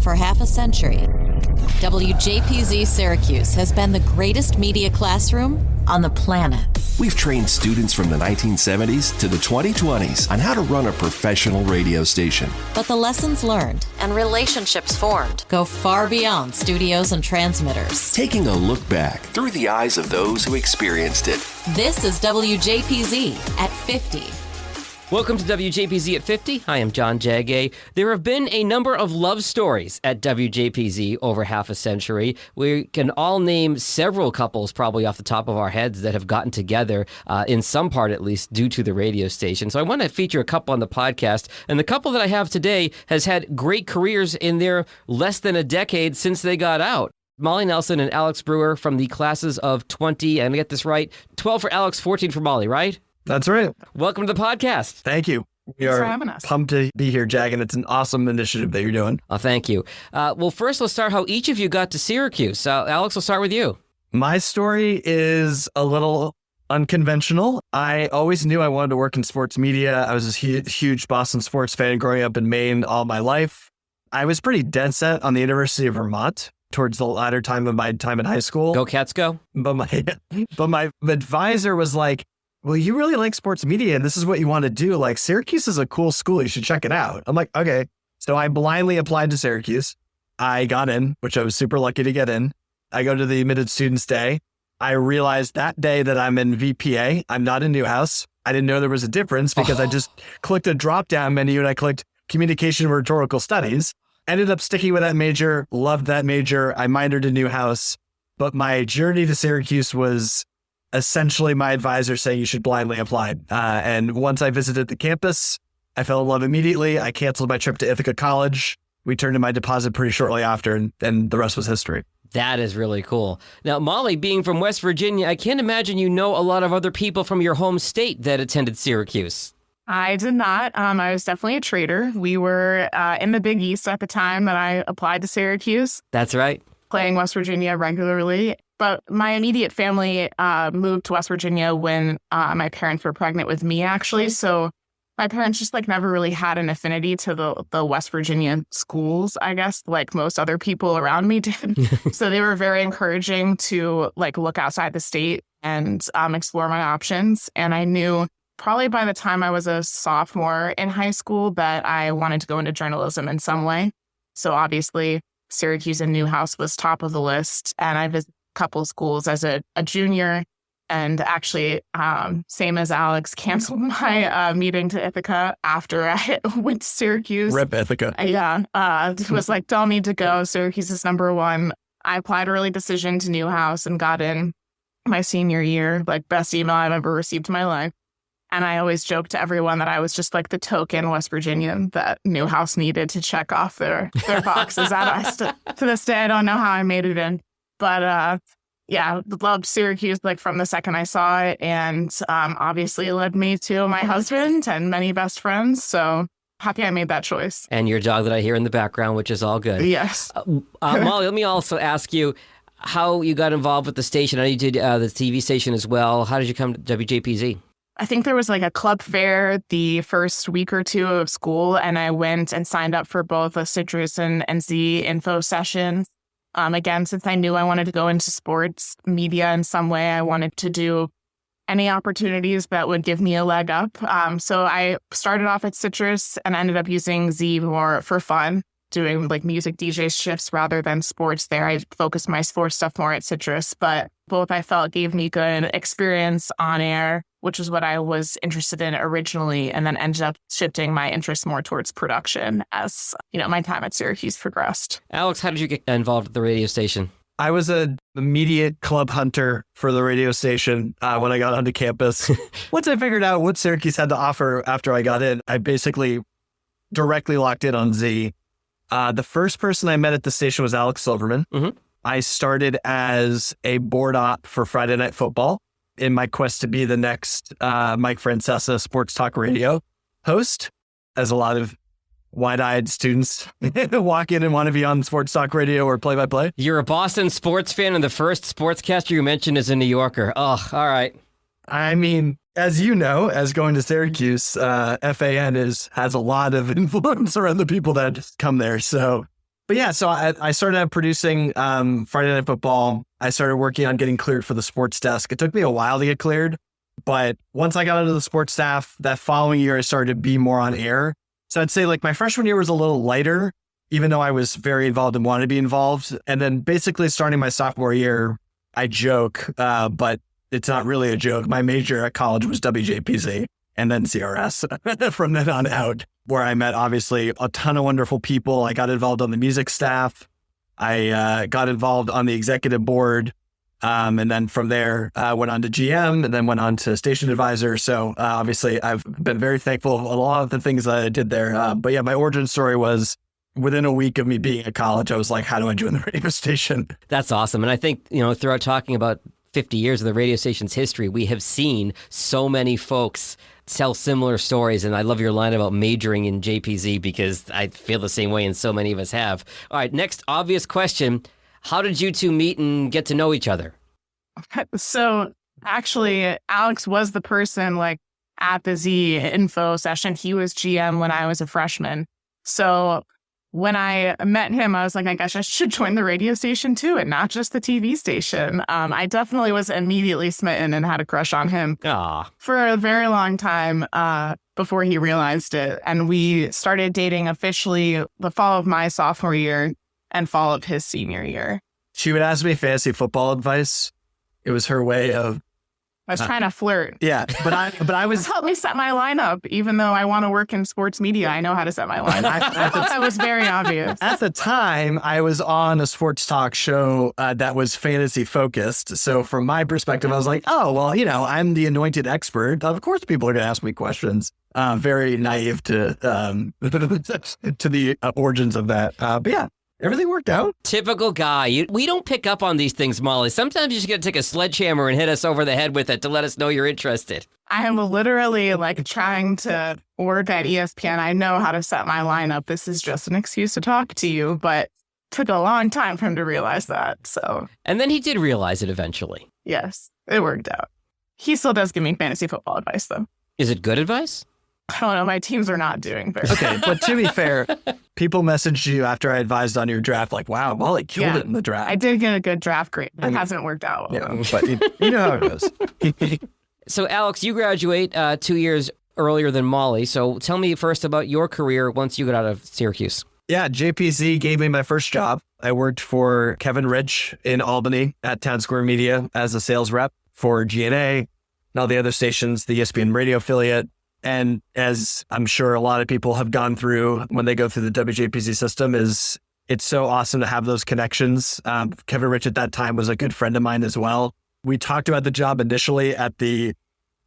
for half a century, WJPZ Syracuse has been the greatest media classroom on the planet. We've trained students from the 1970s to the 2020s on how to run a professional radio station. But the lessons learned and relationships formed go far beyond studios and transmitters. Taking a look back through the eyes of those who experienced it. This is WJPZ at 50. Welcome to WJPZ at 50. I am John Jagay. There have been a number of love stories at WJPZ over half a century. We can all name several couples probably off the top of our heads that have gotten together, in some part at least, due to the radio station. So I want to feature a couple on the podcast. And the couple that I have today has had great careers in their less than a decade since they got out. Molly Nelson and Alex Brewer from the classes of 20, and I get this right, 12 for Alex, 14 for Molly, right? That's right. Welcome to the podcast. Thank you. We Thanks are for having us. pumped to be here, Jag, and it's an awesome initiative that you're doing. Oh, thank you. Well, first, let's start how each of you got to Syracuse. Alex, we'll start with you. My story is a little unconventional. I always knew I wanted to work in sports media. I was a huge Boston sports fan growing up in Maine all my life. I was pretty dead set on the University of Vermont towards the latter time of my time in high school. Go Cats, go. But my advisor was like, well, you really like sports media and this is what you want to do. Like, Syracuse is a cool school. You should check it out. I'm like, okay. So I blindly applied to Syracuse. I got in, which I was super lucky to get in. I go to the admitted students day. I realized that day that I'm in VPA. I'm not in Newhouse. I didn't know there was a difference because I just clicked a drop-down menu and I clicked communication and rhetorical studies. Ended up sticking with that major, loved that major. I minored in Newhouse. But my journey to Syracuse was essentially my advisor saying you should blindly apply. And once I visited the campus, I fell in love immediately. I canceled my trip to Ithaca College. We turned in my deposit pretty shortly after, and the rest was history. That is really cool. Now, Molly, being from West Virginia, I can't imagine you know a lot of other people from your home state that attended Syracuse. I did not. I was definitely a trader. We were in the Big East at the time that I applied to Syracuse. That's right. Playing West Virginia regularly. But my immediate family moved to West Virginia when my parents were pregnant with me, actually. So my parents just never really had an affinity to the West Virginia schools, I guess, like most other people around me did. So they were very encouraging to look outside the state and explore my options. And I knew probably by the time I was a sophomore in high school that I wanted to go into journalism in some way. So obviously Syracuse and Newhouse was top of the list. And I visited couple schools as a junior, and actually, same as Alex, canceled my meeting to Ithaca after I went to Syracuse. Rip Ithaca. Yeah. It was don't need to go. Syracuse is number one. I applied early decision to Newhouse and got in my senior year, best email I've ever received in my life. And I always joke to everyone that I was just the token West Virginian that Newhouse needed to check off their boxes. To this day, I don't know how I made it in. But yeah, loved Syracuse from the second I saw it, and obviously it led me to my husband and many best friends. So happy I made that choice. And your dog that I hear in the background, which is all good. Yes. Molly, let me also ask you how you got involved with the station. I know you did the TV station as well. How did you come to WJPZ? I think there was a club fair the first week or two of school, and I went and signed up for both a Citrus and Z info sessions. Again, since I knew I wanted to go into sports media in some way, I wanted to do any opportunities that would give me a leg up. So I started off at Citrus and ended up using Z more for fun, doing music DJ shifts rather than sports there. I focused my sports stuff more at Citrus, but both I felt gave me good experience on air, which is what I was interested in originally, and then ended up shifting my interest more towards production as, my time at Syracuse progressed. Alex, how did you get involved with the radio station? I was an immediate club hunter for the radio station when I got onto campus. Once I figured out what Syracuse had to offer after I got in, I basically directly locked in on Z. The first person I met at the station was Alex Silverman. Mm-hmm. I started as a board op for Friday Night Football in my quest to be the next Mike Francesa sports talk radio host, as a lot of wide-eyed students walk in and want to be on sports talk radio or play-by-play. You're a Boston sports fan, and the first sportscaster you mentioned is a New Yorker. Oh, all right. I mean, as you know, as going to Syracuse, FAN has a lot of influence around the people that come there. So But yeah, so I started out producing Friday Night Football. I started working on getting cleared for the sports desk. It took me a while to get cleared, but once I got into the sports staff, that following year, I started to be more on air. So I'd say like my freshman year was a little lighter, even though I was very involved and wanted to be involved. And then basically starting my sophomore year, I joke, but it's not really a joke. My major at college was WJPZ and then CRS from then on out, where I met obviously a ton of wonderful people. I got involved on the music staff. I got involved on the executive board. And then from there, went on to GM and then went on to station advisor. So obviously I've been very thankful of a lot of the things that I did there. But yeah, my origin story was within a week of me being at college, I was like, how do I join the radio station? That's awesome. And I think, throughout talking about 50 years of the radio station's history, we have seen so many folks tell similar stories. And I love your line about majoring in JPZ because I feel the same way and so many of us have. All right, next obvious question. How did you two meet and get to know each other? So actually, Alex was the person like at the Z info session. He was GM when I was a freshman. So when I met him, I was like, I guess I should join the radio station too, and not just the TV station. I definitely was immediately smitten and had a crush on him for a very long time before he realized it. And we started dating officially the fall of my sophomore year and fall of his senior year. She would ask me fantasy football advice. It was her way of... I was trying to flirt. Yeah, but I was... Help me set my lineup. Even though I want to work in sports media, I know how to set my lineup. That was very obvious. At the time, I was on a sports talk show that was fantasy focused. So from my perspective, I was like, oh, well, I'm the anointed expert. Of course, people are going to ask me questions. Very naive to the origins of that. But yeah. Everything worked out. Typical guy. We don't pick up on these things, Molly. Sometimes you just got to take a sledgehammer and hit us over the head with it to let us know you're interested. I am literally like trying to work at ESPN. I know how to set my lineup. This is just an excuse to talk to you, but took a long time for him to realize that. So, and then he did realize it eventually. Yes, it worked out. He still does give me fantasy football advice, though. Is it good advice? I don't know. My teams are not doing very okay, but to be fair, people messaged you after I advised on your draft, like, wow, Molly killed it in the draft. I did get a good draft grade. It hasn't worked out well. Yeah, but you know how it goes. So, Alex, you graduate 2 years earlier than Molly. So tell me first about your career once you got out of Syracuse. Yeah, JPZ gave me my first job. I worked for Kevin Rich in Albany at Town Square Media as a sales rep for GNA and all the other stations, the ESPN radio affiliate. And as I'm sure a lot of people have gone through when they go through the WJPZ system, it's so awesome to have those connections. Kevin Rich at that time was a good friend of mine as well. We talked about the job initially at I'm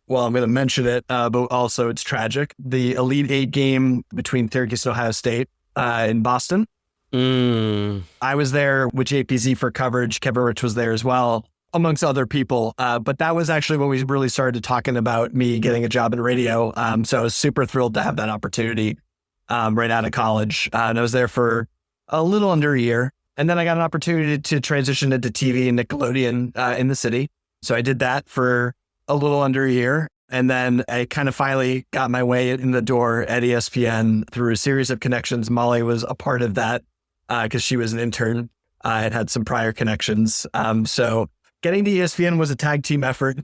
going to mention it, but also it's tragic. The Elite Eight game between Syracuse and Ohio State in Boston. I was there with JPZ for coverage. Kevin Rich was there as well, amongst other people. But that was actually when we really started talking about me getting a job in radio. So I was super thrilled to have that opportunity right out of college. And I was there for a little under a year. And then I got an opportunity to transition into TV and Nickelodeon in the city. So I did that for a little under a year. And then I kind of finally got my way in the door at ESPN through a series of connections. Molly was a part of that because she was an intern and had some prior connections. So getting to ESPN was a tag team effort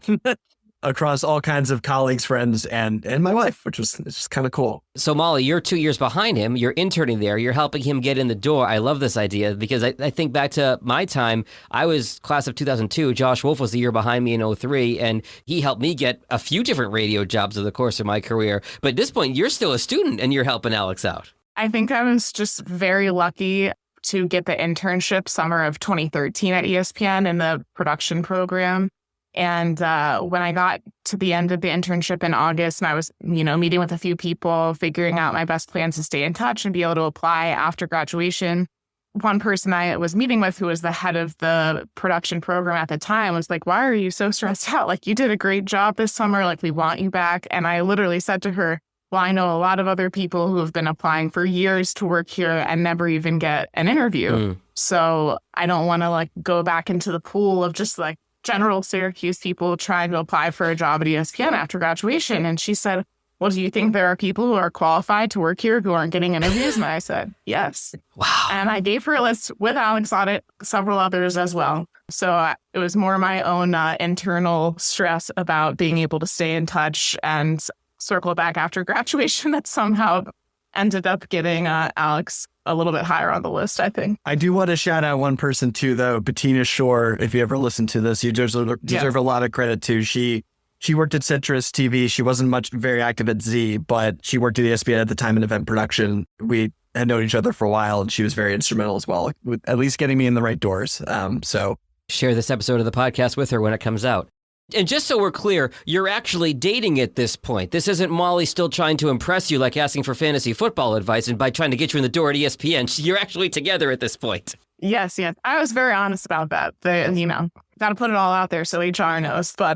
across all kinds of colleagues, friends, and my wife, which was just kind of cool. So Molly, you're 2 years behind him. You're interning there. You're helping him get in the door. I love this idea because I think back to my time. I was class of 2002. Josh Wolf was the year behind me in 2003, and he helped me get a few different radio jobs over the course of my career. But at this point, you're still a student and you're helping Alex out. I think I was just very lucky to get the internship summer of 2013 at ESPN in the production program. And when I got to the end of the internship in August and I was, meeting with a few people, figuring out my best plans to stay in touch and be able to apply after graduation, one person I was meeting with who was the head of the production program at the time was like, why are you so stressed out? Like, you did a great job this summer. Like, we want you back. And I literally said to her, well, I know a lot of other people who have been applying for years to work here and never even get an interview. So I don't want to go back into the pool of just general Syracuse people trying to apply for a job at ESPN after graduation. And she said, well, do you think there are people who are qualified to work here who aren't getting interviews? And I said, yes. Wow. And I gave her a list with Alex on it, several others as well. So it was more my own internal stress about being able to stay in touch and circle back after graduation that somehow ended up getting Alex a little bit higher on the list, I think. I do want to shout out one person too, though. Bettina Shore, if you ever listen to this, you deserve a lot of credit too. She worked at Citrus TV. She wasn't very active at Z, but she worked at ESPN at the time in event production. We had known each other for a while, and she was very instrumental as well, with at least getting me in the right doors. So share this episode of the podcast with her when it comes out. And just so we're clear, you're actually dating at this point. This isn't Molly still trying to impress you, like asking for fantasy football advice and by trying to get you in the door at ESPN. You're actually together at this point. Yes. I was very honest about that. Got to put it all out there so HR knows, but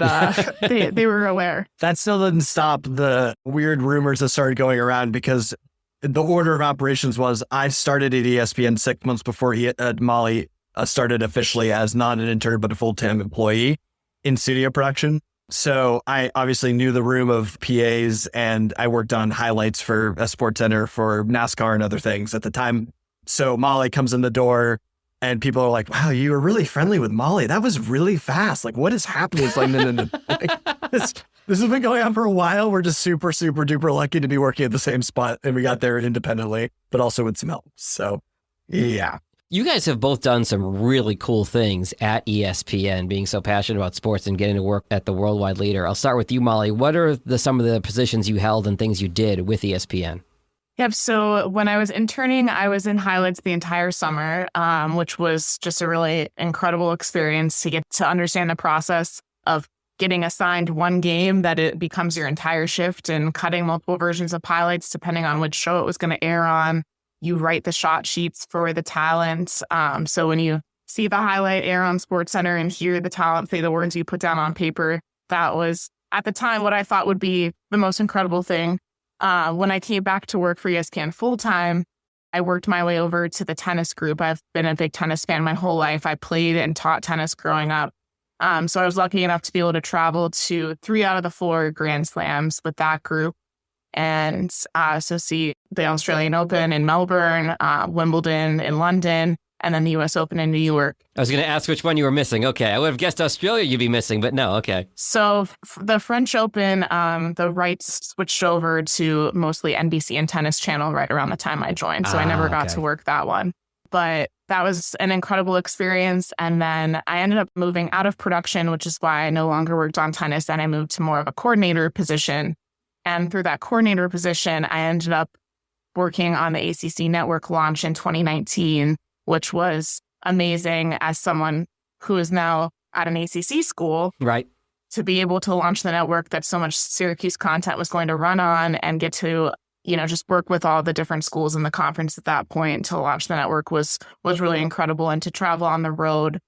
they were aware. That still didn't stop the weird rumors that started going around, because the order of operations was I started at ESPN 6 months before Molly started officially as not an intern, but a full-time employee in studio production. So I obviously knew the room of PAs, and I worked on highlights for a Sports Center for NASCAR and other things at the time. So Molly comes in the door and people are like, wow, you were really friendly with Molly. That was really fast. Like, what is happening? It's like, no. Like, this has been going on for a while. We're just super, super duper lucky to be working at the same spot. And we got there independently, but also with some help. So yeah. You guys have both done some really cool things at ESPN, being so passionate about sports and getting to work at the worldwide leader. I'll start with you, Molly. What are some of the positions you held and things you did with ESPN? Yep. So when I was interning, I was in highlights the entire summer, which was just a really incredible experience to get to understand the process of getting assigned one game that it becomes your entire shift and cutting multiple versions of highlights depending on which show it was going to air on. You write the shot sheets for the talent. So when you see the highlight air on SportsCenter and hear the talent say the words you put down on paper, that was at the time what I thought would be the most incredible thing. When I came back to work for ESPN full-time, I worked my way over to the tennis group. I've been a big tennis fan my whole life. I played and taught tennis growing up. So I was lucky enough to be able to travel to 3 out of the 4 Grand Slams with that group. And so see the Australian Open in Melbourne, Wimbledon in London, and then the U.S. Open in New York. I was going to ask which one you were missing. Okay, I would have guessed Australia you'd be missing, but no, okay. So the French Open, the rights switched over to mostly NBC and Tennis Channel right around the time I joined. So I never got to work that one. But that was an incredible experience. And then I ended up moving out of production, which is why I no longer worked on tennis. And I moved to more of a coordinator position. And through that coordinator position, I ended up working on the ACC network launch in 2019, which was amazing as someone who is now at an ACC school. Right. To be able to launch the network that so much Syracuse content was going to run on and get to, just work with all the different schools in the conference at that point to launch the network was really incredible. And to travel on the road,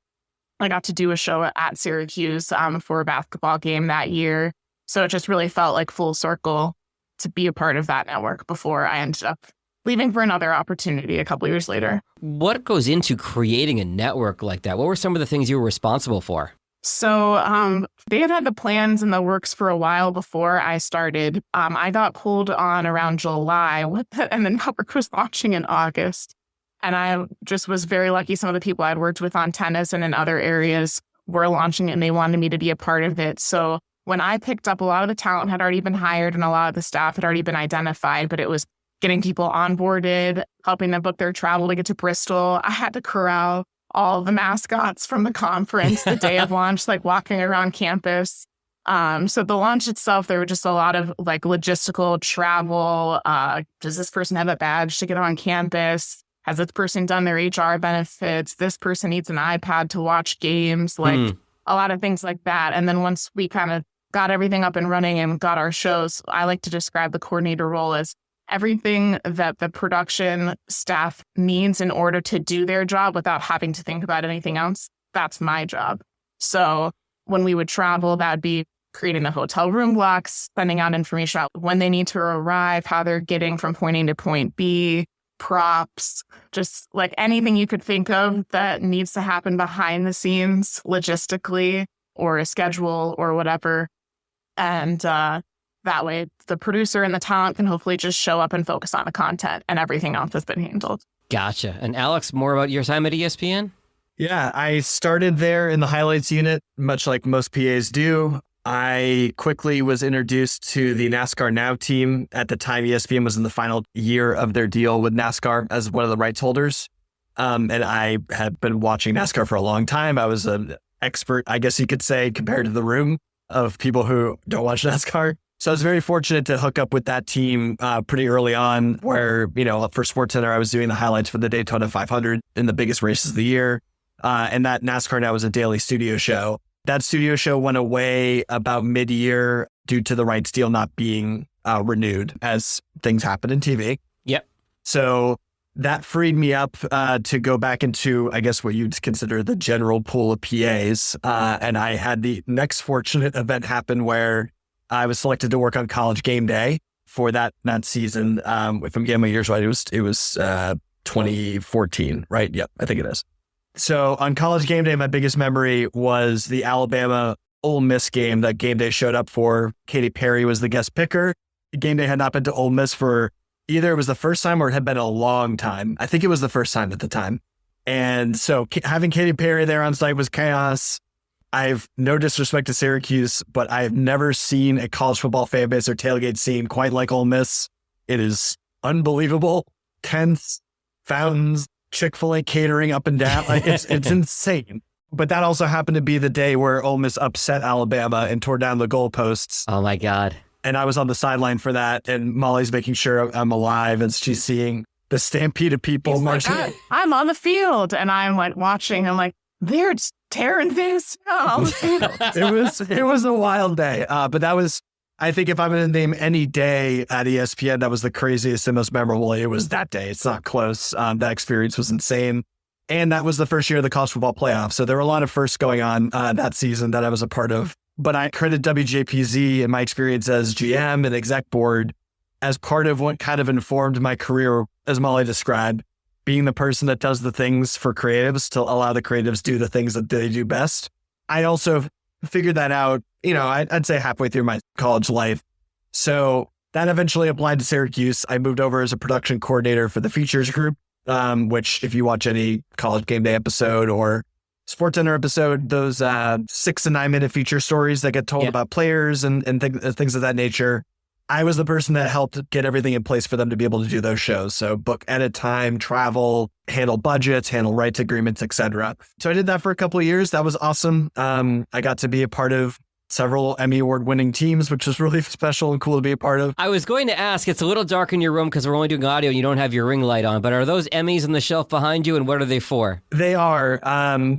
I got to do a show at Syracuse for a basketball game that year. So it just really felt like full circle to be a part of that network before I ended up leaving for another opportunity a couple years later. What goes into creating a network like that? What were some of the things you were responsible for? So they had the plans in the works for a while before I started. I got pulled on around July, and the network was launching in August. And I just was very lucky. Some of the people I'd worked with on tennis and in other areas were launching it, and they wanted me to be a part of it. So when I picked up, a lot of the talent had already been hired and a lot of the staff had already been identified, but it was getting people onboarded, helping them book their travel to get to Bristol. I had to corral all the mascots from the conference the day of launch, like walking around campus. So the launch itself, there were just a lot of like logistical travel. Does this person have a badge to get on campus? Has this person done their HR benefits? This person needs an iPad to watch games, like a lot of things like that. And then once we kind of got everything up and running and got our shows, I like to describe the coordinator role as everything that the production staff needs in order to do their job without having to think about anything else. That's my job. So when we would travel, that'd be creating the hotel room blocks, sending out information about when they need to arrive, how they're getting from point A to point B, props, just like anything you could think of that needs to happen behind the scenes logistically or a schedule or whatever. And that way the producer and the talent can hopefully just show up and focus on the content, and everything else has been handled. Gotcha. And Alex, more about your time at ESPN? Yeah, I started there in the highlights unit, much like most PAs do. I quickly was introduced to the NASCAR Now team. At the time, ESPN was in the final year of their deal with NASCAR as one of the rights holders. And I had been watching NASCAR for a long time. I was an expert, I guess you could say, compared to the room of people who don't watch NASCAR. So I was very fortunate to hook up with that team pretty early on, where, you know, for SportsCenter, I was doing the highlights for the Daytona 500 in the biggest races of the year. And that NASCAR Now was a daily studio show. That studio show went away about mid-year due to the rights deal not being renewed, as things happen in TV. Yep. So that freed me up to go back into, I guess, what you'd consider the general pool of PAs. And I had the next fortunate event happen where I was selected to work on College Game Day for that season. If I'm getting my years right, it was 2014, right? Yep, I think it is. So on College Game Day, my biggest memory was the Alabama-Ole Miss game that Game Day showed up for. Katy Perry was the guest picker. Game Day had not been to Ole Miss for either it was the first time or it had been a long time. I think it was the first time at the time. And so having Katy Perry there on site was chaos. I've no disrespect to Syracuse, but I've never seen a college football fan base or tailgate scene quite like Ole Miss. It is unbelievable. Tents, fountains, Chick-fil-A catering up and down. Like it's insane. But that also happened to be the day where Ole Miss upset Alabama and tore down the goalposts. Oh my God. And I was on the sideline for that. And Molly's making sure I'm alive as she's seeing the stampede of people marching. Like, I'm on the field, and I'm like watching. I'm like, they're tearing things down. It was a wild day. But that was, I think if I'm going to name any day at ESPN that was the craziest and most memorable, it was that day. It's not close. That experience was insane. And that was the first year of the college football playoff. So there were a lot of firsts going on that season that I was a part of. But I credit WJPZ and my experience as GM and exec board as part of what kind of informed my career, as Molly described, being the person that does the things for creatives to allow the creatives do the things that they do best. I also figured that out, you know, I'd say halfway through my college life. So that eventually applied to Syracuse. I moved over as a production coordinator for the features group, which if you watch any College Game Day episode or SportsCenter episode, those 6 to 9 minute feature stories that get told about players and things of that nature. I was the person that helped get everything in place for them to be able to do those shows. So book edit time, travel, handle budgets, handle rights agreements, etc. So I did that for a couple of years. That was awesome. I got to be a part of several Emmy award-winning teams, which was really special and cool to be a part of. I was going to ask, it's a little dark in your room because we're only doing audio and you don't have your ring light on, but are those Emmys on the shelf behind you, and what are they for? They are.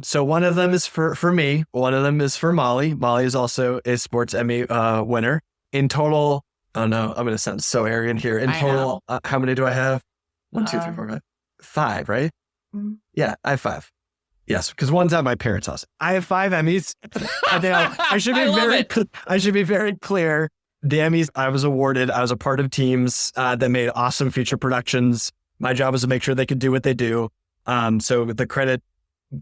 So one of them is for me. One of them is for Molly. Molly is also a Sports Emmy winner. In total, oh no, I'm going to sound so arrogant here. In total, how many do I have? 1, 2, 3, 4, 5. 5, right? Mm-hmm. Yeah, I have 5. Yes, because one's at my parents' house. I have 5 Emmys. I should be very clear. The Emmys I was awarded, I was a part of teams that made awesome feature productions. My job was to make sure they could do what they do. So the credit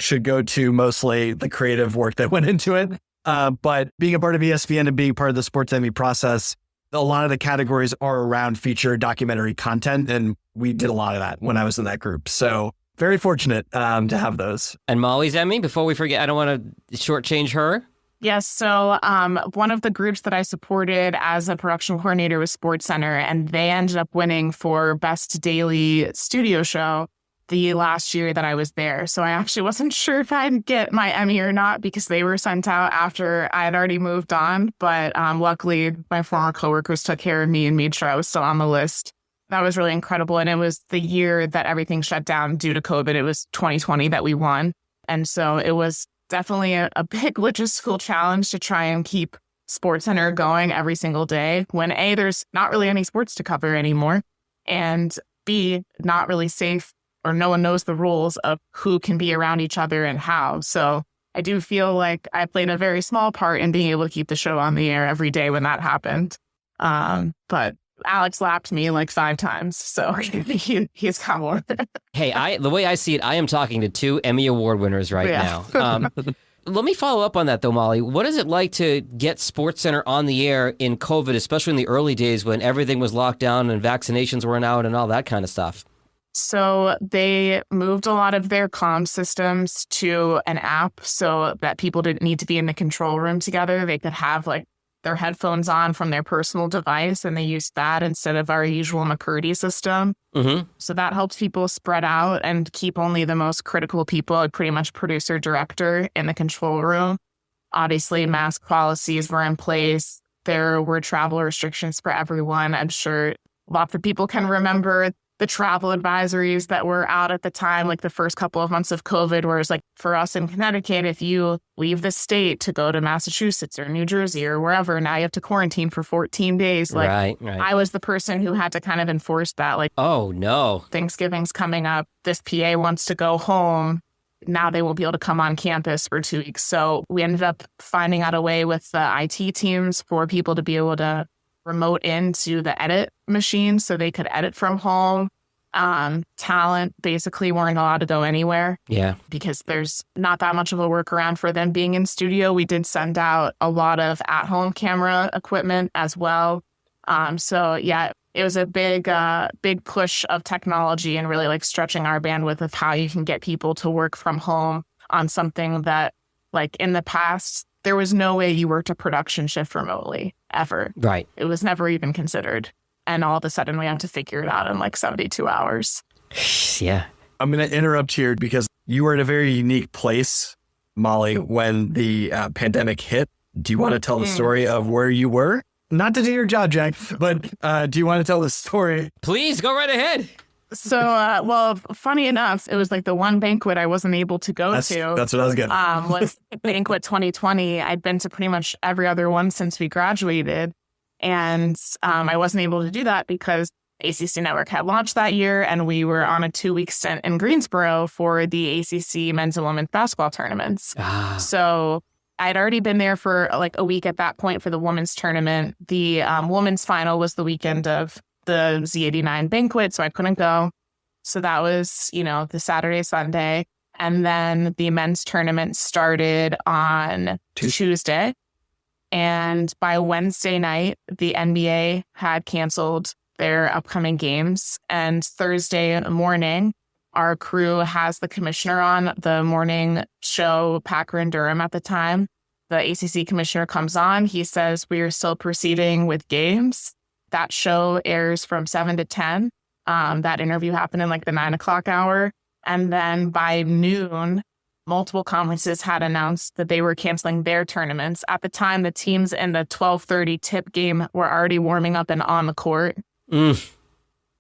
should go to mostly the creative work that went into it. But being a part of ESPN and being part of the Sports Emmy process, a lot of the categories are around feature documentary content. And we did a lot of that when I was in that group. So very fortunate to have those. And Molly's Emmy, before we forget, I don't want to shortchange her. Yes. So one of the groups that I supported as a production coordinator was SportsCenter, and they ended up winning for Best Daily Studio Show the last year that I was there. So I actually wasn't sure if I'd get my Emmy or not because they were sent out after I had already moved on. But luckily, my former coworkers took care of me and made sure I was still on the list. That was really incredible. And it was the year that everything shut down due to COVID. It was 2020 that we won. And so it was definitely a big logistical challenge to try and keep SportsCenter going every single day when A, there's not really any sports to cover anymore, and B, not really safe, or no one knows the rules of who can be around each other and how. So I do feel like I played a very small part in being able to keep the show on the air every day when that happened. But Alex lapped me like 5 times, so he's got more. Hey, the way I see it, I am talking to 2 Emmy Award winners right now. Let me follow up on that, though, Molly. What is it like to get SportsCenter on the air in COVID, especially in the early days when everything was locked down and vaccinations weren't out and all that kind of stuff? So they moved a lot of their comm systems to an app so that people didn't need to be in the control room together. They could have like their headphones on from their personal device, and they used that instead of our usual McCurdy system. Mm-hmm. So that helps people spread out and keep only the most critical people, like pretty much producer, director, in the control room. Obviously, mask policies were in place. There were travel restrictions for everyone. I'm sure lots of people can remember the travel advisories that were out at the time, like the first couple of months of COVID, where it's like for us in Connecticut, if you leave the state to go to Massachusetts or New Jersey or wherever, now you have to quarantine for 14 days. Like, Right. I was the person who had to kind of enforce that. Like, Oh, no. Thanksgiving's coming up. This PA wants to go home. Now they won't be able to come on campus for 2 weeks. So we ended up finding out a way with the IT teams for people to be able to remote into the edit machine so they could edit from home. Talent basically weren't allowed to go anywhere. Yeah. Because there's not that much of a workaround for them being in studio. We did send out a lot of at-home camera equipment as well. So yeah, it was a big push of technology and really like stretching our bandwidth of how you can get people to work from home on something that, like, in the past, there was no way you worked a production shift remotely ever. Right. It was never even considered. And all of a sudden we had to figure it out in like 72 hours. Yeah. I'm going to interrupt here because you were in a very unique place, Molly, when the pandemic hit. Do you want to tell the story of where you were? Not to do your job, Jack, but do you want to tell the story? Please go right ahead. So, well, funny enough, it was like the one banquet I wasn't able to go to. That's what I was getting. Was Banquet 2020. I'd been to pretty much every other one since we graduated. And I wasn't able to do that because ACC Network had launched that year, and we were on a 2-week stint in Greensboro for the ACC men's and women's basketball tournaments. So I'd already been there for like a week at that point for the women's tournament. The women's final was the weekend of the Z89 banquet, so I couldn't go. So that was, the Saturday, Sunday. And then the men's tournament started on Tuesday. And by Wednesday night, the NBA had canceled their upcoming games. And Thursday morning, our crew has the commissioner on the morning show, Packer and Durham at the time. The ACC commissioner comes on. He says, we are still proceeding with games. That show airs from 7 to 10. That interview happened in like the 9 o'clock hour. And then by noon, multiple conferences had announced that they were canceling their tournaments. At the time, the teams in the 12:30 tip game were already warming up and on the court.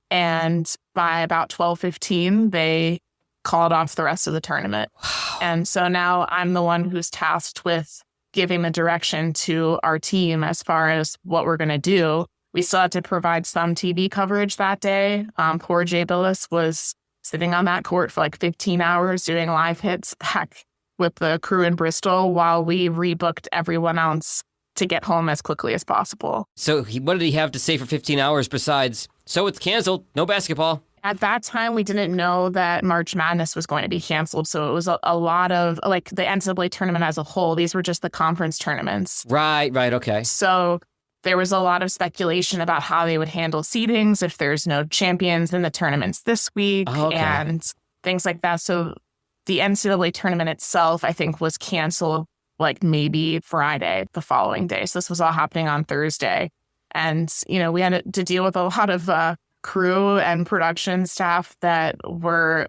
And by about 12:15, they called off the rest of the tournament. And so now I'm the one who's tasked with giving the direction to our team as far as what we're going to do. We still had to provide some TV coverage that day. Poor Jay Billis was sitting on that court for like 15 hours doing live hits back with the crew in Bristol while we rebooked everyone else to get home as quickly as possible. So what did he have to say for 15 hours besides, so it's canceled, no basketball? At that time, we didn't know that March Madness was going to be canceled. So it was a lot of like the NCAA tournament as a whole. These were just the conference tournaments. Right, okay. So there was a lot of speculation about how they would handle seedings if there's no champions in the tournaments this week and things like that. So the NCAA tournament itself, I think, was canceled like maybe Friday, the following day. So this was all happening on Thursday. And, we had to deal with a lot of crew and production staff that were,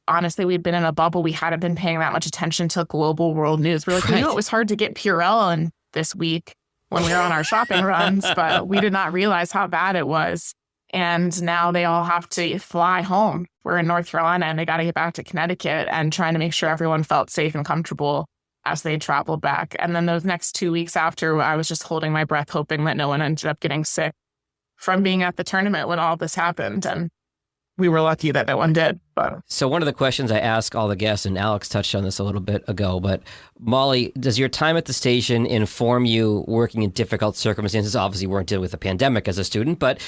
honestly, we'd been in a bubble. We hadn't been paying that much attention to global world news. We're like, Right. it was hard to get Purell in this week when we were on our shopping runs, but we did not realize how bad it was. And now they all have to fly home. We're in North Carolina and they got to get back to Connecticut and trying to make sure everyone felt safe and comfortable as they traveled back. And then those next 2 weeks after, I was just holding my breath, hoping that no one ended up getting sick from being at the tournament when all this happened. And we were lucky that no one did. But So one of the questions I ask all the guests, and Alex touched on this a little bit ago, but Molly, does your time at the station inform you working in difficult circumstances? Obviously, you weren't dealing with a pandemic as a student, but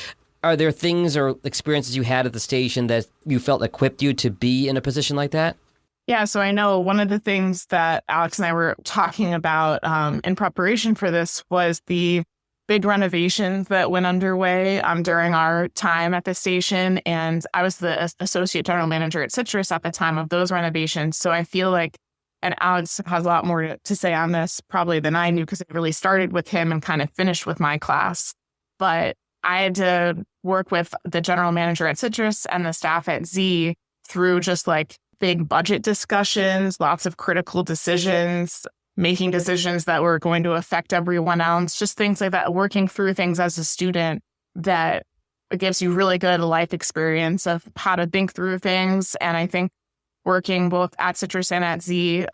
are there things or experiences you had at the station that you felt equipped you to be in a position like that? Yeah, so I know one of the things that Alex and I were talking about in preparation for this was the big renovations that went underway during our time at the station. And I was the associate general manager at Citrus at the time of those renovations. So I feel like, and Alex has a lot more to say on this probably than I knew because it really started with him and kind of finished with my class. But I had to work with the general manager at Citrus and the staff at Z through just like big budget discussions, lots of critical decisions, making decisions that were going to affect everyone else, just things like that, working through things as a student that it gives you really good life experience of how to think through things. And I think working both at Citrus and at Z,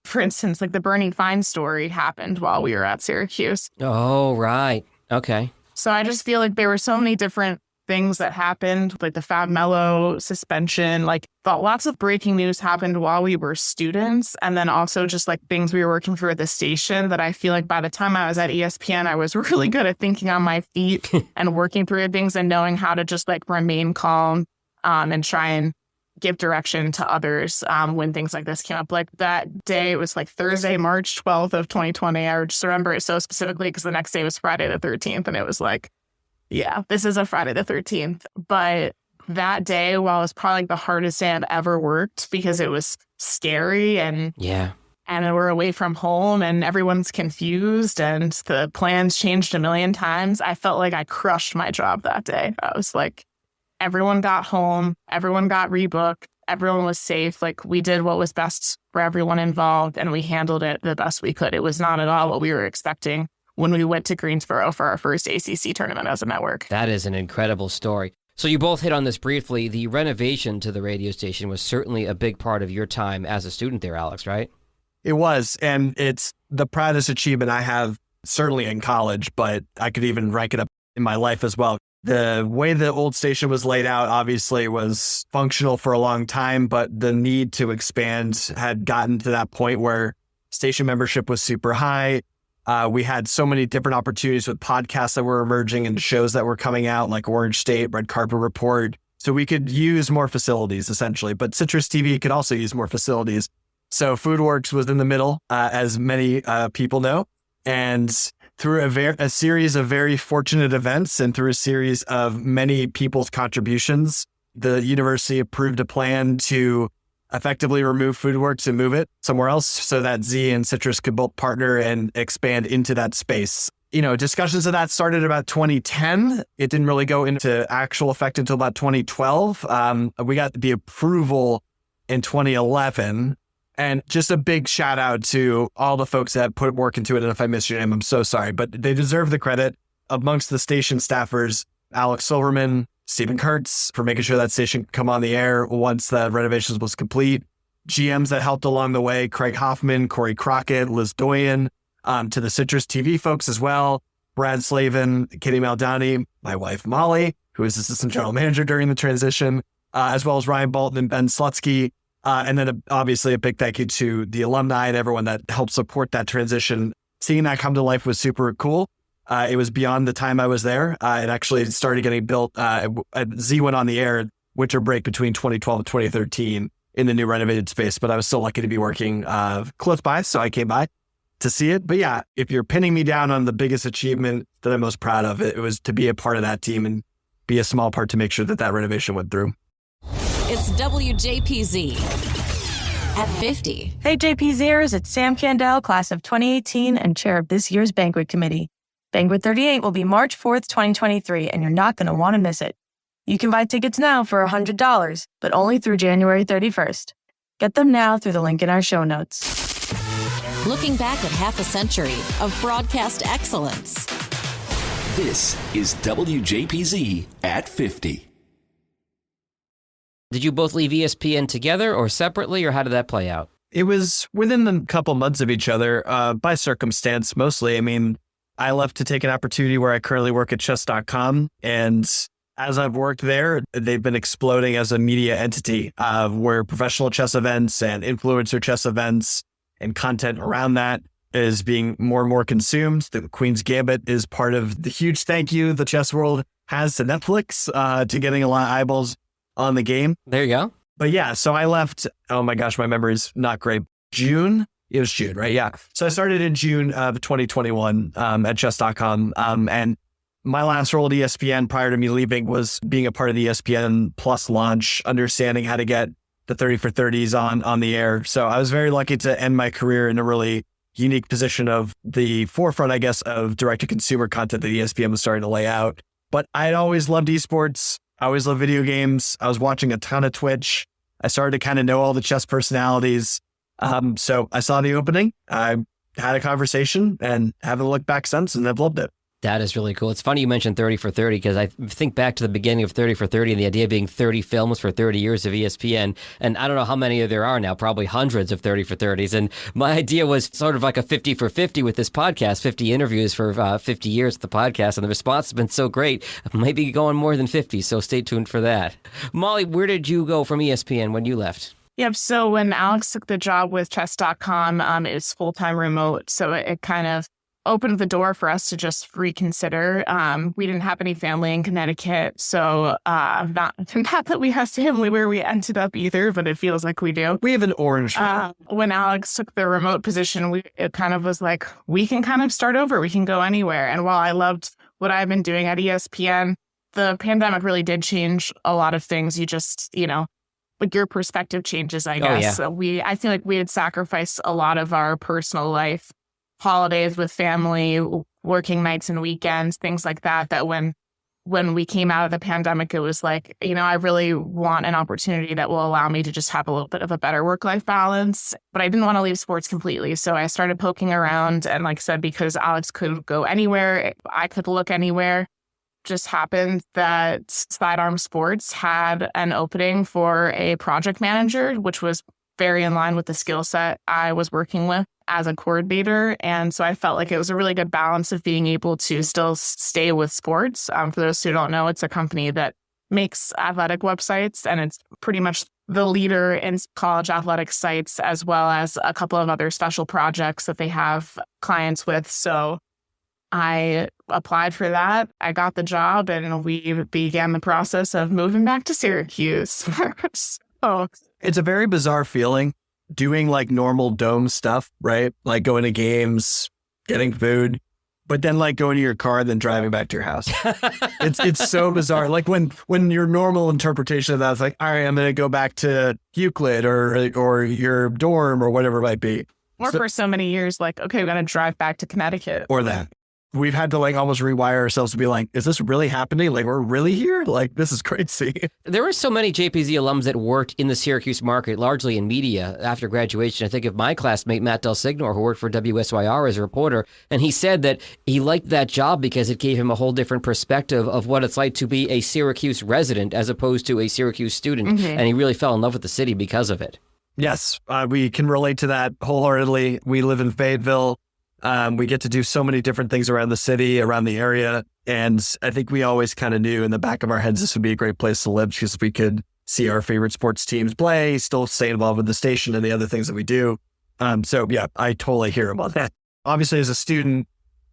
for instance, like the Bernie Fine story happened while we were at Syracuse. Oh, right. Okay. So I just feel like there were so many different things that happened, like the Fab Mello suspension, like lots of breaking news happened while we were students. And then also just like things we were working through at the station that I feel like by the time I was at ESPN, I was really good at thinking on my feet and working through things and knowing how to just like remain calm and try and give direction to others when things like this came up. Like that day, it was like Thursday, March 12th of 2020. I just remember it so specifically because the next day was Friday the 13th. And it was like, yeah, this is a Friday the 13th. But that day, while it was probably like the hardest day I've ever worked because it was scary and we're away from home and everyone's confused and the plans changed a million times, I felt like I crushed my job that day. I was like, everyone got home, everyone got rebooked, everyone was safe. Like we did what was best for everyone involved and we handled it the best we could. It was not at all what we were expecting when we went to Greensboro for our first ACC tournament as a network. That is an incredible story. So you both hit on this briefly. The renovation to the radio station was certainly a big part of your time as a student there, Alex, right? It was. And it's the proudest achievement I have, certainly in college, but I could even rank it up in my life as well. The way the old station was laid out obviously was functional for a long time, but the need to expand had gotten to that point where station membership was super high. We had so many different opportunities with podcasts that were emerging and shows that were coming out like Orange State, Red Carpet Report. So we could use more facilities essentially, but Citrus TV could also use more facilities. So FoodWorks was in the middle, as many people know. And through a series of very fortunate events and through a series of many people's contributions, the university approved a plan to effectively remove FoodWorks and move it somewhere else so that Z and Citrus could both partner and expand into that space. You know, discussions of that started about 2010. It didn't really go into actual effect until about 2012. We got the approval in 2011. And just a big shout out to all the folks that put work into it. And if I missed your name, I'm so sorry, but they deserve the credit. Amongst the station staffers, Alex Silverman, Stephen Kurtz for making sure that station could come on the air once the renovations was complete. GMs that helped along the way, Craig Hoffman, Corey Crockett, Liz Doyen, to the Citrus TV folks as well, Brad Slavin, Kitty Maldani, my wife Molly, who is assistant general manager during the transition, as well as Ryan Bolton and Ben Slutsky. And then obviously a big thank you to the alumni and everyone that helped support that transition. Seeing that come to life was super cool. It was beyond the time I was there. It actually started getting built. Z went on the air winter break between 2012 and 2013 in the new renovated space, but I was still lucky to be working close by, so I came by to see it. But yeah, if you're pinning me down on the biggest achievement that I'm most proud of, it was to be a part of that team and be a small part to make sure that that renovation went through. It's WJPZ at 50. Hey JPZers, it's Sam Candell, class of 2018 and chair of this year's banquet committee. Banquet 38 will be March 4th, 2023, and you're not going to want to miss it. You can buy tickets now for $100, but only through January 31st. Get them now through the link in our show notes. Looking back at half a century of broadcast excellence. This is WJPZ at 50. Did you both leave ESPN together or separately, or how did that play out? It was within a couple months of each other, by circumstance mostly. I mean, I left to take an opportunity where I currently work at chess.com. And as I've worked there, they've been exploding as a media entity where professional chess events and influencer chess events and content around that is being more and more consumed. The Queen's Gambit is part of the huge thank you the chess world has to Netflix to getting a lot of eyeballs on the game. There you go. But yeah, so I left, oh my gosh, my memory's not great. June? It was June, right? Yeah. So I started in June of 2021 at chess.com. And my last role at ESPN prior to me leaving was being a part of the ESPN Plus launch, understanding how to get the 30 for 30s on the air. So I was very lucky to end my career in a really unique position of the forefront, I guess, of direct-to-consumer content that ESPN was starting to lay out. But I'd always loved esports. I always loved video games. I was watching a ton of Twitch. I started to kind of know all the chess personalities. So I saw the opening. I had a conversation and haven't looked back since, and I've loved it. That is really cool. It's funny you mentioned 30 for 30 because I think back to the beginning of 30 for 30 and the idea being 30 films for 30 years of ESPN. And I don't know how many there are now, probably hundreds of 30 for 30s. And my idea was sort of like a 50 for 50 with this podcast, 50 interviews for 50 years of the podcast. And the response has been so great. Maybe going more than 50. So stay tuned for that. Molly, where did you go from ESPN when you left? Yep. So when Alex took the job with chess.com, it was full-time remote. So it kind of opened the door for us to just reconsider. We didn't have any family in Connecticut. So not that we have family where we ended up either, but it feels like we do. We have an orange. When Alex took the remote position, it kind of was like, we can kind of start over. We can go anywhere. And while I loved what I've been doing at ESPN, the pandemic really did change a lot of things. You just, like your perspective changes, I guess. Oh, yeah. So I feel like we had sacrificed a lot of our personal life, holidays with family, working nights and weekends, things like that, that when we came out of the pandemic, it was like, I really want an opportunity that will allow me to just have a little bit of a better work-life balance. But I didn't want to leave sports completely. So I started poking around. And like I said, because Alex could go anywhere, I could look anywhere. Just happened that Sidearm Sports had an opening for a project manager, which was very in line with the skill set I was working with as a coordinator. And so I felt like it was a really good balance of being able to still stay with sports. For those who don't know, it's a company that makes athletic websites, and it's pretty much the leader in college athletic sites, as well as a couple of other special projects that they have clients with. So I applied for that. I got the job, and we began the process of moving back to Syracuse. So it's a very bizarre feeling doing like normal dome stuff, right? Like going to games, getting food, but then like going to your car and then driving back to your house. It's so bizarre. Like when your normal interpretation of that is like, all right, I'm going to go back to Euclid or your dorm or whatever it might be. Or for so many years, like, okay, we're going to drive back to Connecticut. Or that. We've had to like almost rewire ourselves to be like, is this really happening? Like, we're really here? Like, this is crazy. There were so many JPZ alums that worked in the Syracuse market, largely in media after graduation. I think of my classmate, Matt Del Signor, who worked for WSYR as a reporter, and he said that he liked that job because it gave him a whole different perspective of what it's like to be a Syracuse resident as opposed to a Syracuse student. Mm-hmm. And he really fell in love with the city because of it. Yes, we can relate to that wholeheartedly. We live in Fayetteville. We get to do so many different things around the city, around the area. And I think we always kind of knew in the back of our heads this would be a great place to live because we could see our favorite sports teams play, still stay involved with the station and the other things that we do. So yeah, I totally hear about that. Obviously, as a student,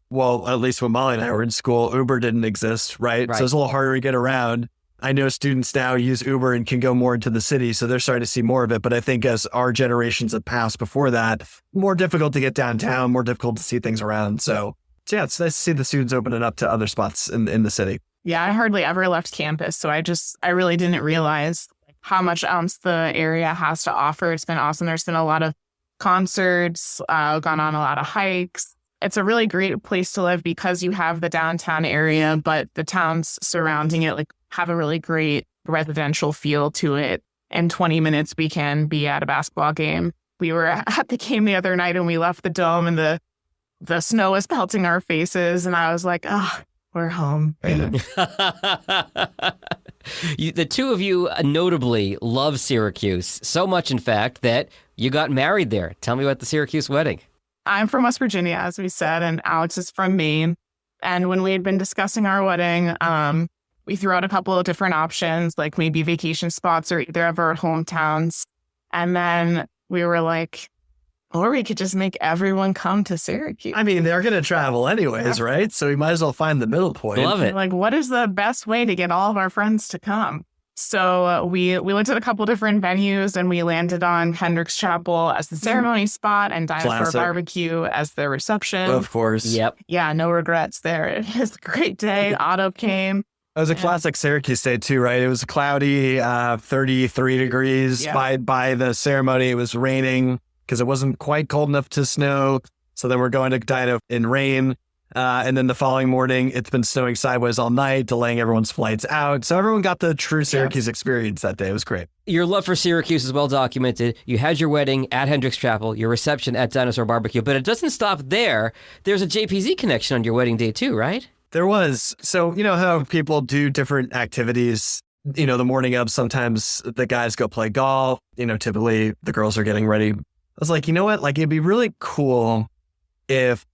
well, at least when Molly and I were in school, Uber didn't exist, right? So it's a little harder to get around. I know students now use Uber and can go more into the city, so they're starting to see more of it. But I think as our generations have passed before that, more difficult to get downtown, more difficult to see things around. So yeah, it's nice to see the students opening up to other spots in the city. Yeah, I hardly ever left campus. So I really didn't realize how much else the area has to offer. It's been awesome. There's been a lot of concerts, gone on a lot of hikes. It's a really great place to live because you have the downtown area, but the towns surrounding it have a really great residential feel to it. In 20 minutes, we can be at a basketball game. We were at the game the other night and we left the dome and the snow was pelting our faces. And I was like, oh, we're home. The two of you notably love Syracuse, so much, in fact, that you got married there. Tell me about the Syracuse wedding. I'm from West Virginia, as we said, and Alex is from Maine. And when we had been discussing our wedding, we threw out a couple of different options, like maybe vacation spots or either of our hometowns. And then we were like, or we could just make everyone come to Syracuse. I mean, they're going to travel anyways, right? So we might as well find the middle point. Love it. Like, what is the best way to get all of our friends to come? So we looked at a couple different venues, and we landed on Hendricks Chapel as the ceremony spot and Dinosaur Classic. Barbecue as the reception. Of course. Yep. Yeah, no regrets there. It was a great day. Otto came. It was a classic Syracuse day too, right? It was cloudy, 33 degrees. Yeah. By the ceremony, it was raining because it wasn't quite cold enough to snow. So then we're going to Dino in rain. And then the following morning, it's been snowing sideways all night, delaying everyone's flights out. So everyone got the true Syracuse experience that day. It was great. Your love for Syracuse is well documented. You had your wedding at Hendricks Chapel, your reception at Dinosaur Barbecue, but it doesn't stop there. There's a JPZ connection on your wedding day too, right? There was. So, you know how people do different activities, you know, the morning of, sometimes the guys go play golf, you know, typically the girls are getting ready. I was like, you know what? Like, it'd be really cool if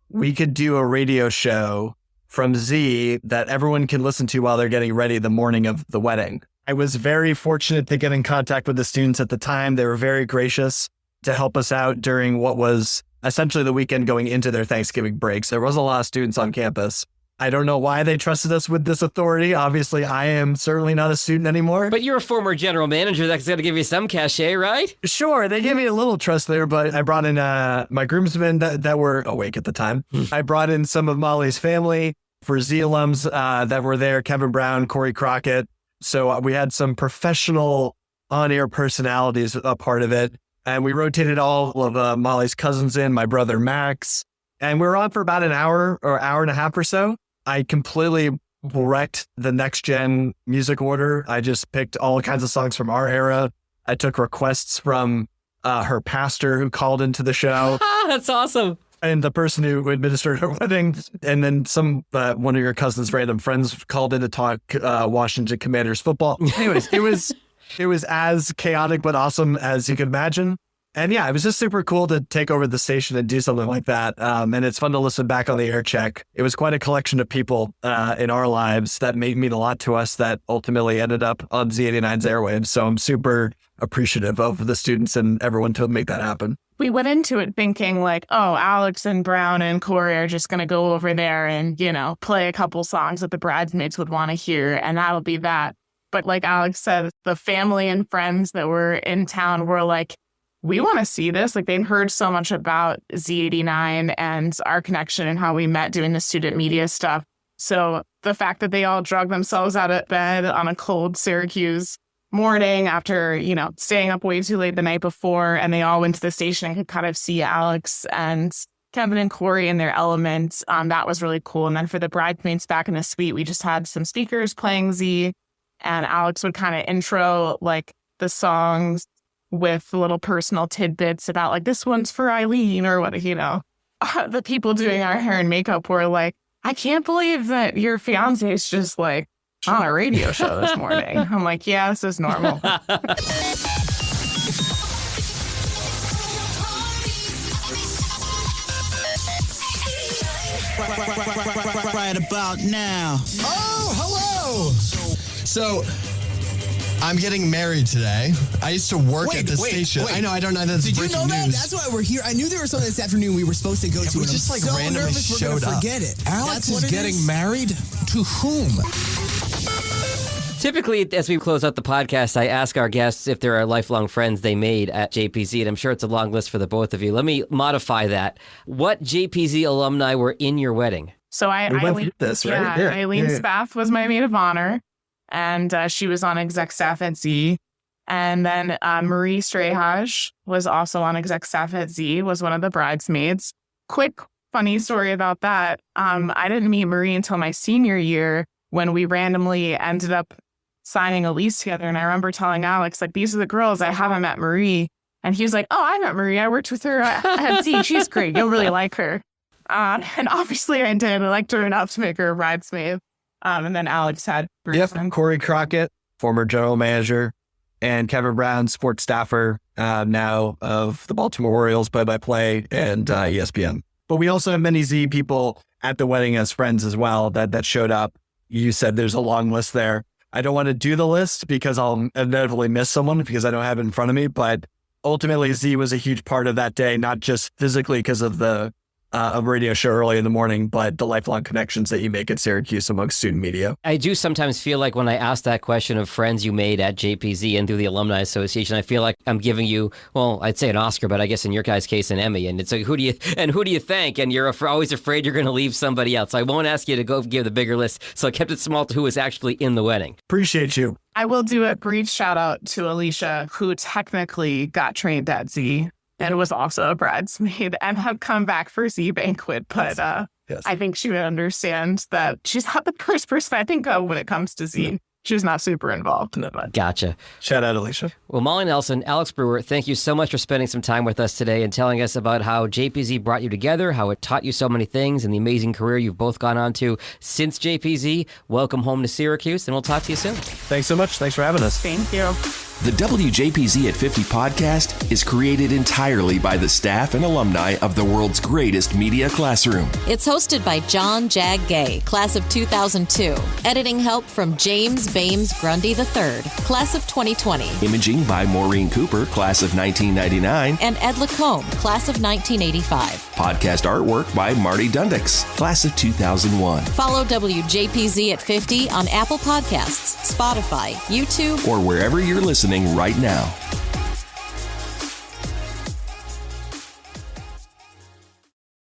we could do a radio show from Z that everyone can listen to while they're getting ready the morning of the wedding. I was very fortunate to get in contact with the students at the time. They were very gracious to help us out during what was essentially the weekend going into their Thanksgiving breaks. There was a lot of students on campus. I don't know why they trusted us with this authority. Obviously, I am certainly not a student anymore. But you're a former general manager. That's got to give you some cachet, right? Sure, they gave me a little trust there, but I brought in my groomsmen that were awake at the time. I brought in some of Molly's family for Z alums that were there, Kevin Brown, Corey Crockett. So we had some professional on-air personalities a part of it. And we rotated all of Molly's cousins in, my brother Max. And we were on for about an hour or hour and a half or so. I completely wrecked the next gen music order. I just picked all kinds of songs from our era. I took requests from her pastor who called into the show. That's awesome. And the person who administered her wedding. And then one of your cousin's random friends called in to talk Washington Commanders football. Anyways, it was as chaotic but awesome as you could imagine. And yeah, it was just super cool to take over the station and do something like that. And it's fun to listen back on the air check. It was quite a collection of people in our lives that mean a lot to us that ultimately ended up on Z89's airwaves. So I'm super appreciative of the students and everyone to make that happen. We went into it thinking like, oh, Alex and Brown and Corey are just going to go over there and, you know, play a couple songs that the bridesmaids would want to hear. And that'll be that. But like Alex said, the family and friends that were in town were like, we want to see this. Like, they'd heard so much about Z89 and our connection and how we met doing the student media stuff. So the fact that they all drug themselves out of bed on a cold Syracuse morning after, you know, staying up way too late the night before, and they all went to the station and could kind of see Alex and Kevin and Corey in their element, that was really cool. And then for the bridesmaids back in the suite, we just had some speakers playing Z, and Alex would kind of intro like the songs with little personal tidbits about like, this one's for Eileen or what, you know. The people doing our hair and makeup were like, I can't believe that your fiance is just like on a radio show this morning. I'm like, yeah, this is normal. Right about now. Oh, hello. So I'm getting married today. I used to work at the station. Wait. I know. I don't know. That's Did you breaking know that? news. That's why we're here. I knew there was something this afternoon we were supposed to go to. we And just, I'm like, so randomly nervous we're showed gonna up. forget it. Alex That's what is it getting is. married to whom? Typically, as we close out the podcast, I ask our guests if there are lifelong friends they made at JPZ, and I'm sure it's a long list for the both of you. Let me modify that. What JPZ alumni were in your wedding? So went through this, right? Yeah, Yeah, Eileen yeah. Spath was my maid of honor, and she was on exec staff at Z. And then Marie Strayhage was also on exec staff at Z, was one of the bridesmaids. Quick funny story about that. I didn't meet Marie until my senior year when we randomly ended up signing a lease together. And I remember telling Alex, like, these are the girls. I haven't met Marie. And he was like, oh, I met Marie. I worked with her at Z. She's great. You'll really like her. And obviously I did. I liked her enough to make her a bridesmaid. And then Alex had Yep. Corey Crockett, former general manager, and Kevin Brown, sports staffer now of the Baltimore Orioles, play-by-play, and ESPN. But we also have many Z people at the wedding as friends as well that showed up. You said there's a long list there. I don't want to do the list because I'll inevitably miss someone because I don't have it in front of me. But ultimately, Z was a huge part of that day, not just physically because of the a radio show early in the morning, but the lifelong connections that you make at Syracuse amongst student media. I do sometimes feel like when I ask that question of friends you made at JPZ and through the Alumni Association, I feel like I'm giving you, well, I'd say an Oscar, but I guess in your guys' case, an Emmy. And it's like, who do you thank? And you're always afraid you're going to leave somebody else. So I won't ask you to go give the bigger list. So I kept it small to who was actually in the wedding. Appreciate you. I will do a brief shout out to Alicia, who technically got trained at Z and was also a bridesmaid and had come back for Z banquet. But Yes. I think she would understand that she's not the first person I think of when it comes to Z. She was not super involved in it. But Gotcha. Shout out, Alicia. Well, Molly Nelson, Alex Brewer, thank you so much for spending some time with us today and telling us about how JPZ brought you together, how it taught you so many things, and the amazing career you've both gone on to since JPZ. Welcome home to Syracuse, and we'll talk to you soon. Thanks so much. Thanks for having us. thank you. The WJPZ at 50 podcast is created entirely by the staff and alumni of the world's greatest media classroom. It's hosted by John Jag Gay, class of 2002. Editing help from James Bames Grundy III, class of 2020. Imaging by Maureen Cooper, class of 1999. And Ed Lacombe, class of 1985. Podcast artwork by Marty Dundix, class of 2001. Follow WJPZ at 50 on Apple Podcasts, Spotify, YouTube, Or wherever you're listening right now.